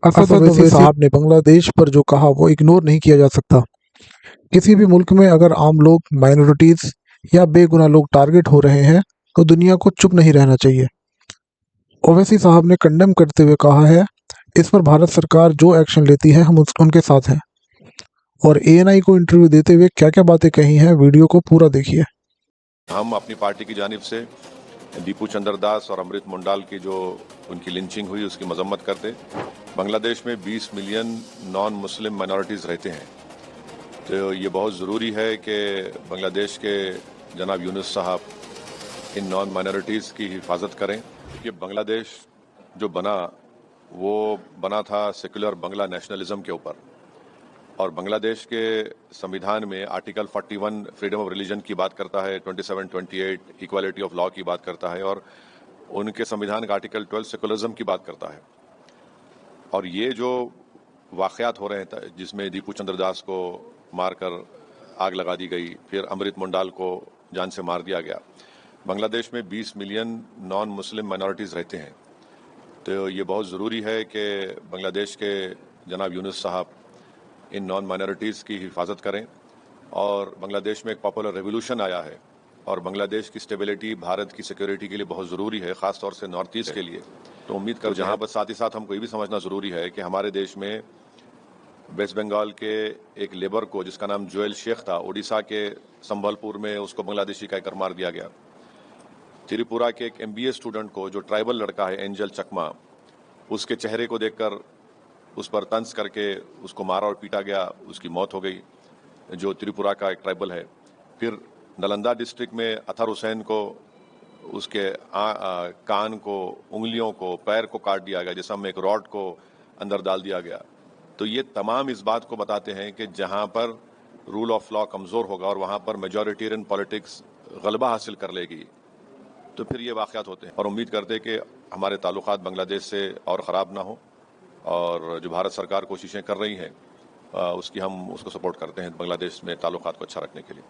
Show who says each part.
Speaker 1: असद ओवैसी साहब ने बांग्लादेश पर जो कहा वो इग्नोर नहीं किया जा सकता। किसी भी मुल्क में अगर आम लोग, माइनॉरिटीज या बेगुनाह लोग टारगेट हो रहे हैं तो दुनिया को चुप नहीं रहना चाहिए। ओवैसी साहब ने कंडेम करते हुए कहा है, इस पर भारत सरकार जो एक्शन लेती है हम उनके साथ हैं। और एएनआई को इंटरव्यू देते हुए क्या क्या बातें कही हैं, वीडियो को पूरा देखिए।
Speaker 2: हम अपनी पार्टी की जानिब से दीपू चंद्र दास और अमृत मुंडाल की जो उनकी लिंचिंग हुई उसकी मजम्मत करते। बांग्लादेश में 20 मिलियन नॉन मुस्लिम माइनॉरिटीज़ रहते हैं, तो ये बहुत ज़रूरी है कि बांग्लादेश के जनाब यूनुस साहब इन नॉन माइनॉरिटीज़ की हिफाजत करें। ये बांग्लादेश जो बना वो बना था सेकुलर बांग्ला नेशनलिज्म के ऊपर, और बांग्लादेश के संविधान में आर्टिकल 41 फ्रीडम ऑफ रिलीजन की बात करता है, 27, 28 इक्वालिटी ऑफ लॉ की बात करता है, और उनके संविधान का आर्टिकल 12 सेकुलरिज्म की बात करता है। और ये जो वाक़यात हो रहे हैं जिसमें दीपू चंद्र दास को मारकर आग लगा दी गई, फिर अमृत मुंडाल को जान से मार दिया गया। बांग्लादेश में 20 मिलियन नॉन मुस्लिम माइनॉरिटीज़ रहते हैं, तो ये बहुत ज़रूरी है कि बांग्लादेश के जनाब यूनुस साहब इन नॉन माइनॉरिटीज़ की हिफाजत करें। और बांग्लादेश में एक पॉपुलर रेवोल्यूशन आया है, और बांग्लादेश की स्टेबिलिटी भारत की सिक्योरिटी के लिए बहुत ज़रूरी है, ख़ास तौर से नॉर्थ ईस्ट के लिए। तो उम्मीद कर जहाँ पर साथ ही साथ हमको ये भी समझना ज़रूरी है कि हमारे देश में वेस्ट बंगाल के एक लेबर को जिसका नाम जोएल शेख था, उड़ीसा के संबलपुर में उसको बांग्लादेशी कहकर मार दिया गया। त्रिपुरा के एक MBA स्टूडेंट को, जो ट्राइबल लड़का है एंजल चकमा, उसके चेहरे को देखकर उस पर तंज करके उसको मारा और पीटा गया, उसकी मौत हो गई, जो त्रिपुरा का एक ट्राइबल है। फिर नालंदा डिस्ट्रिक्ट में अतहर हुसैन को उसके कान को, उंगलियों को, पैर को काट दिया गया, जिसमें एक रॉड को अंदर डाल दिया गया। तो ये तमाम इस बात को बताते हैं कि जहां पर रूल ऑफ लॉ कमज़ोर होगा और वहां पर मेजॉरिटेरियन पॉलिटिक्स गलबा हासिल कर लेगी, तो फिर ये वाक़यात होते हैं। और उम्मीद करते हैं कि हमारे ताल्लुकात बांग्लादेश से और ख़राब ना हो, और जो भारत सरकार कोशिशें कर रही है उसकी हम उसको सपोर्ट करते हैं बांग्लादेश में ताल्लुकात को अच्छा रखने के लिए।